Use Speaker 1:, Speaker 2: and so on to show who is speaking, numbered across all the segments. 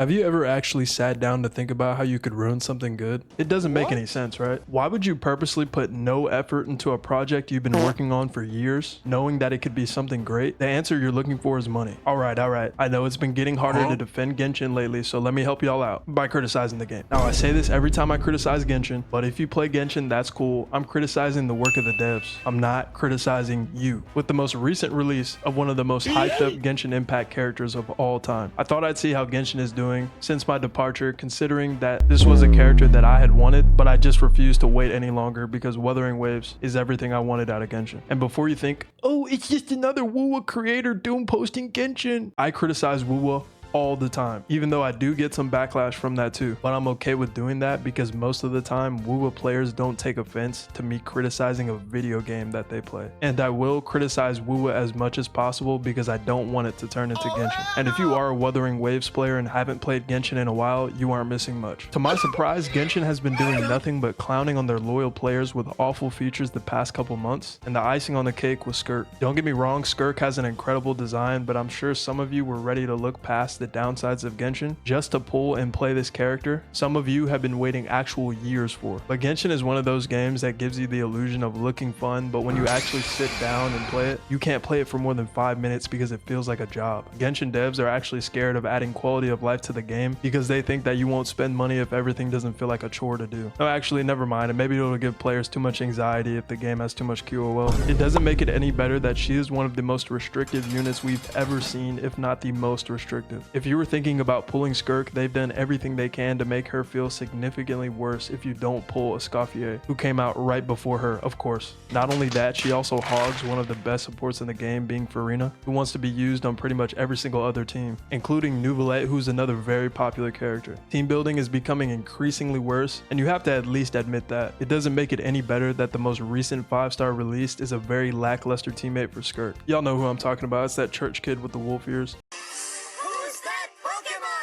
Speaker 1: Have you ever actually sat down to think about how you could ruin something good? It doesn't make any sense, right? Why would you purposely put no effort into a project you've been working on for years, knowing that it could be something great? The answer you're looking for is money. All right. I know it's been getting harder to defend Genshin lately, so let me help y'all out by criticizing the game. Now, I say this every time I criticize Genshin, but if you play Genshin, that's cool. I'm criticizing the work of the devs. I'm not criticizing you. With the most recent release of one of the most hyped up Genshin Impact characters of all time, I thought I'd see how Genshin is doing since my departure, considering that this was a character that I had wanted, but I just refused to wait any longer because Wuthering Waves is everything I wanted out of Genshin. And before you think, oh, it's just another Wuwa creator doom posting Genshin, I criticize Wuwa all the time, even though I do get some backlash from that too, but I'm okay with doing that because most of the time WoWa players don't take offense to me criticizing a video game that they play, and I will criticize WoWa as much as possible because I don't want it to turn into Genshin. And if you are a Wuthering Waves player and haven't played Genshin in a while, you aren't missing much. To my surprise, Genshin has been doing nothing but clowning on their loyal players with awful features the past couple months, and the icing on the cake was Skirk. Don't get me wrong, Skirk has an incredible design, but I'm sure some of you were ready to look past the downsides of Genshin just to pull and play this character some of you have been waiting actual years for. But Genshin is one of those games that gives you the illusion of looking fun, but when you actually sit down and play it, you can't play it for more than 5 minutes because it feels like a job. Genshin devs are actually scared of adding quality of life to the game because they think that you won't spend money if everything doesn't feel like a chore to do. No, actually, never mind, and maybe it'll give players too much anxiety if the game has too much QOL. It doesn't make it any better that she is one of the most restrictive units we've ever seen, if not the most restrictive. If you were thinking about pulling Skirk, they've done everything they can to make her feel significantly worse if you don't pull Escoffier, who came out right before her, of course. Not only that, she also hogs one of the best supports in the game, being Farina, who wants to be used on pretty much every single other team, including Nuvolette, who's another very popular character. Team building is becoming increasingly worse, and you have to at least admit that. It doesn't make it any better that the most recent 5-star released is a very lackluster teammate for Skirk. Y'all know who I'm talking about, it's that church kid with the wolf ears.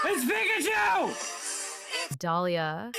Speaker 2: It's Pikachu!
Speaker 3: Dahlia.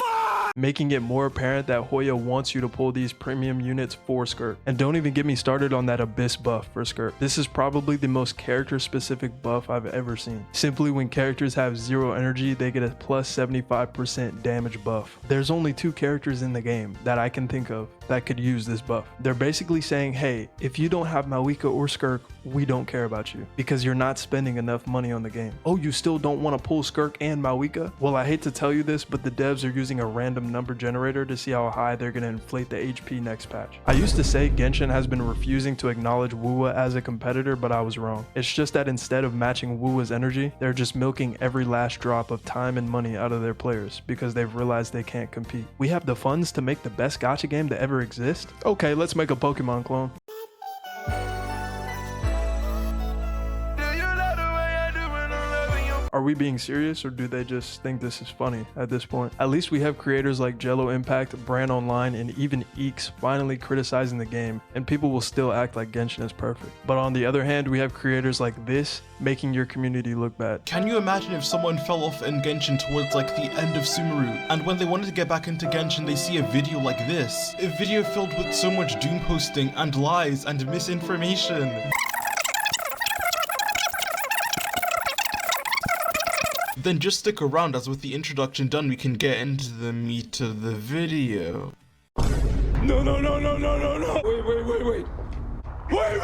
Speaker 1: Making it more apparent that Hoyo wants you to pull these premium units for Skirk. And don't even get me started on that Abyss buff for Skirk. This is probably the most character specific buff I've ever seen. Simply when characters have 0 energy, they get a plus 75% damage buff. There's only 2 characters in the game that I can think of that could use this buff. They're basically saying, hey, if you don't have Malika or Skirk, we don't care about you because you're not spending enough money on the game. Oh, you still don't want to pull Skirk and Malika? Well, I hate to tell you this, but the devs are using a random number generator to see how high they're going to inflate the HP next patch. I used to say Genshin has been refusing to acknowledge Wuwa as a competitor, but I was wrong. It's just that instead of matching Wuwa's energy, they're just milking every last drop of time and money out of their players because they've realized they can't compete. We have the funds to make the best gacha game to ever exist? Okay, let's make a Pokemon clone. Are we being serious, or do they just think this is funny at this point? At least we have creators like Jello Impact, Brand Online, and even Eeks finally criticizing the game, and people will still act like Genshin is perfect. But on the other hand, we have creators like this making your community look bad.
Speaker 4: Can you imagine if someone fell off in Genshin towards like the end of Sumeru, and when they wanted to get back into Genshin they see a video like this? A video filled with so much doom posting and lies and misinformation. Then just stick around, as with the introduction done we can get into the meat of the video.
Speaker 2: No. Wait.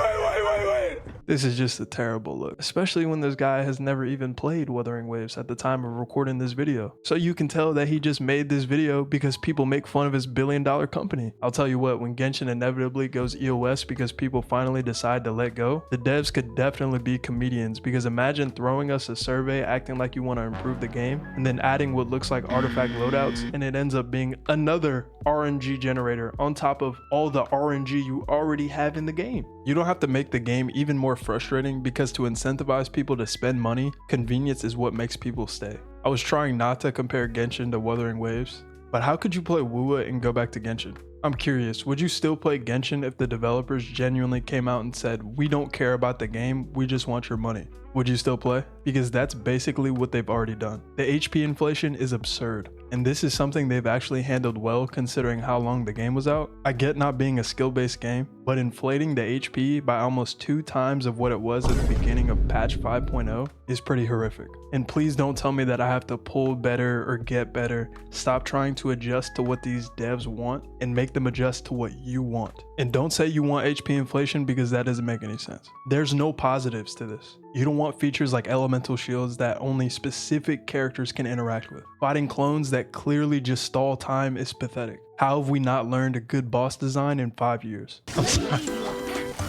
Speaker 1: This is just a terrible look, especially when this guy has never even played Wuthering Waves at the time of recording this video. So you can tell that he just made this video because people make fun of his billion-dollar company. I'll tell you what, when Genshin inevitably goes EOS because people finally decide to let go, the devs could definitely be comedians, because imagine throwing us a survey acting like you want to improve the game and then adding what looks like artifact loadouts, and it ends up being another RNG generator on top of all the RNG you already have in the game. You don't have to make the game even more frustrating, because to incentivize people to spend money, convenience is what makes people stay. I was trying not to compare Genshin to Wuthering Waves, but how could you play Wuwa and go back to Genshin? I'm curious, would you still play Genshin if the developers genuinely came out and said, we don't care about the game, we just want your money? Would you still play? Because that's basically what they've already done. The HP inflation is absurd, and this is something they've actually handled well considering how long the game was out. I get not being a skill-based game, but inflating the HP by almost 2 times of what it was at the beginning of patch 5.0 is pretty horrific. And please don't tell me that I have to pull better or get better. Stop trying to adjust to what these devs want and make them adjust to what you want. And don't say you want HP inflation because that doesn't make any sense. There's no positives to this. You don't want features like elemental shields that only specific characters can interact with. Fighting clones that clearly just stall time is pathetic. How have we not learned a good boss design in 5 years? I'm sorry.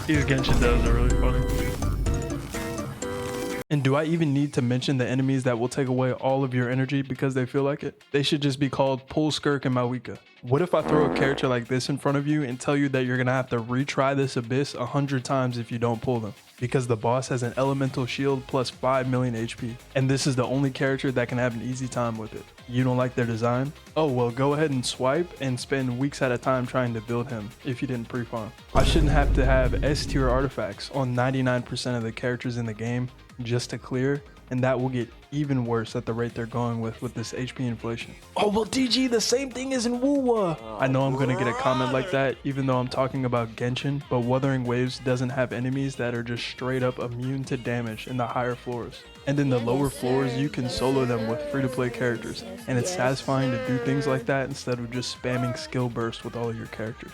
Speaker 1: These Genshin devs are really funny. And do I even need to mention the enemies that will take away all of your energy because they feel like it? They should just be called Pull Skirk and Mawika. What if I throw a character like this in front of you and tell you that you're gonna have to retry this abyss 100 times if you don't pull them? Because the boss has an elemental shield plus 5 million HP. And this is the only character that can have an easy time with it. You don't like their design? Oh well, go ahead and swipe and spend weeks at a time trying to build him if you didn't pre-farm. I shouldn't have to have S tier artifacts on 99% of the characters in the game just to clear, and that will get even worse at the rate they're going with this HP inflation. Oh well, DG, the same thing is in Wuwa. I know I'm gonna get a comment like that even though I'm talking about Genshin, but Wuthering Waves doesn't have enemies that are just straight up immune to damage in the higher floors. And in the lower floors, you can solo them with free-to-play characters, and it's satisfying to do things like that instead of just spamming skill burst with all of your characters.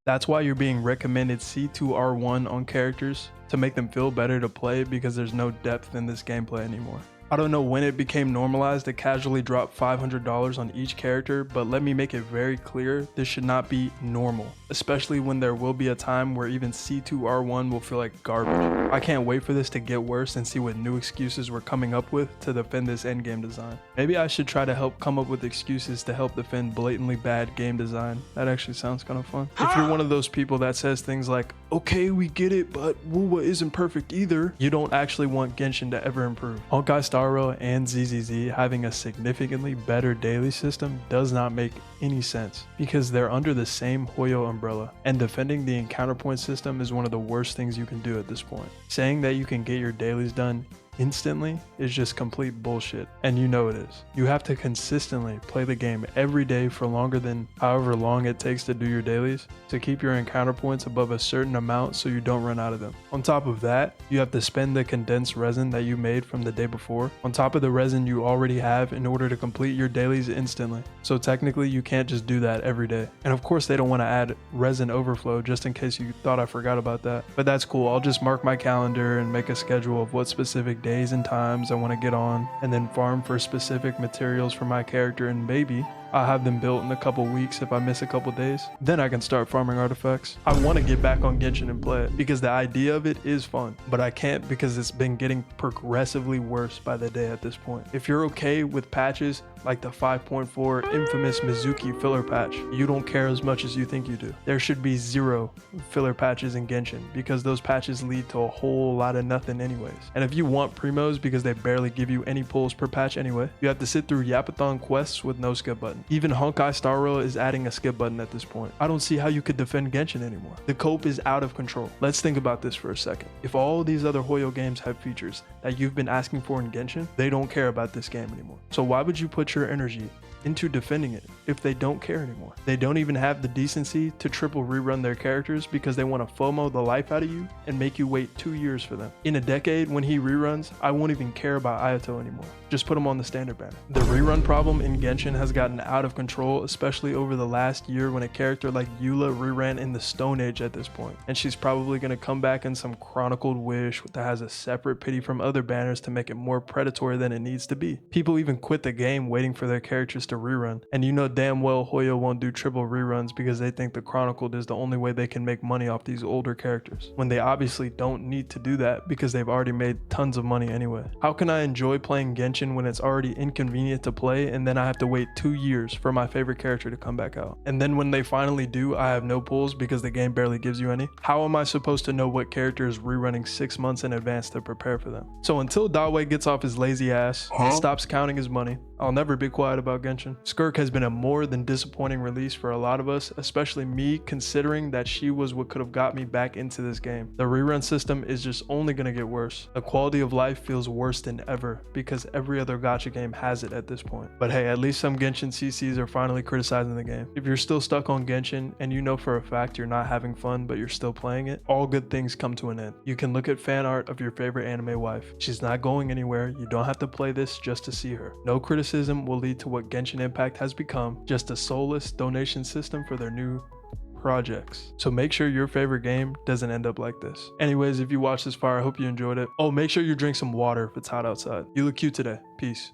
Speaker 1: That's why you're being recommended C2R1 on characters to make them feel better to play, because there's no depth in this gameplay anymore. I don't know when it became normalized to casually drop $500 on each character, but let me make it very clear, this should not be normal, especially when there will be a time where even C2R1 will feel like garbage. I can't wait for this to get worse and see what new excuses we're coming up with to defend this endgame design. Maybe I should try to help come up with excuses to help defend blatantly bad game design. That actually sounds kind of fun. If you're one of those people that says things like, okay, we get it, but Wuwa isn't perfect either, you don't actually want Genshin to ever improve. Honkai Star Rail and ZZZ having a significantly better daily system does not make any sense because they're under the same Hoyo umbrella, and defending the encounter point system is one of the worst things you can do at this point. Saying that you can get your dailies done instantly is just complete bullshit, and you know it is. You have to consistently play the game every day for longer than however long it takes to do your dailies to keep your encounter points above a certain amount so you don't run out of them. On top of that, you have to spend the condensed resin that you made from the day before on top of the resin you already have in order to complete your dailies instantly. So technically you can't just do that every day. And of course they don't want to add resin overflow just in case you thought I forgot about that. But that's cool, I'll just mark my calendar and make a schedule of what specific days and times I want to get on, and then farm for specific materials for my character, and maybe I'll have them built in a couple weeks if I miss a couple days. Then I can start farming artifacts. I want to get back on Genshin and play it because the idea of it is fun, but I can't because it's been getting progressively worse by the day at this point. If you're okay with patches like the 5.4 infamous Mizuki filler patch, you don't care as much as you think you do. There should be 0 filler patches in Genshin because those patches lead to a whole lot of nothing anyways. And if you want primos because they barely give you any pulls per patch anyway, you have to sit through Yapathon quests with no skip button. Even Honkai Star Rail is adding a skip button at this point. I don't see how you could defend Genshin anymore. The cope is out of control. Let's think about this for a second. If all these other Hoyo games have features that you've been asking for in Genshin, they don't care about this game anymore. So why would you put your energy into defending it if they don't care anymore? They don't even have the decency to triple rerun their characters because they want to FOMO the life out of you and make you wait 2 years for them. In a decade, when he reruns, I won't even care about Ayato anymore. Just put him on the standard banner. The rerun problem in Genshin has gotten out of control, especially over the last year when a character like Eula reran in the Stone Age at this point. And she's probably going to come back in some chronicled wish that has a separate pity from other banners to make it more predatory than it needs to be. People even quit the game waiting for their characters to to rerun. And you know damn well Hoyo won't do triple reruns because they think the Chronicled is the only way they can make money off these older characters, when they obviously don't need to do that because they've already made tons of money anyway. How can I enjoy playing Genshin when it's already inconvenient to play and then I have to wait 2 years for my favorite character to come back out? And then when they finally do, I have no pulls because the game barely gives you any. How am I supposed to know what character is rerunning 6 months in advance to prepare for them? So until Dawe gets off his lazy ass and stops counting his money, I'll never be quiet about Genshin. Skirk has been a more than disappointing release for a lot of us, especially me, considering that she was what could have got me back into this game. The rerun system is just only gonna get worse. The quality of life feels worse than ever because every other gacha game has it at this point. But hey, at least some Genshin CCs are finally criticizing the game. If you're still stuck on Genshin and you know for a fact you're not having fun but you're still playing it, all good things come to an end. You can look at fan art of your favorite anime wife. She's not going anywhere. You don't have to play this just to see her. No criticism will lead to what Genshin Impact has become, just a soulless donation system for their new projects. So make sure your favorite game doesn't end up like this. Anyways, if you watched this far, I hope you enjoyed it. Oh, make sure you drink some water if it's hot outside. You look cute today. Peace.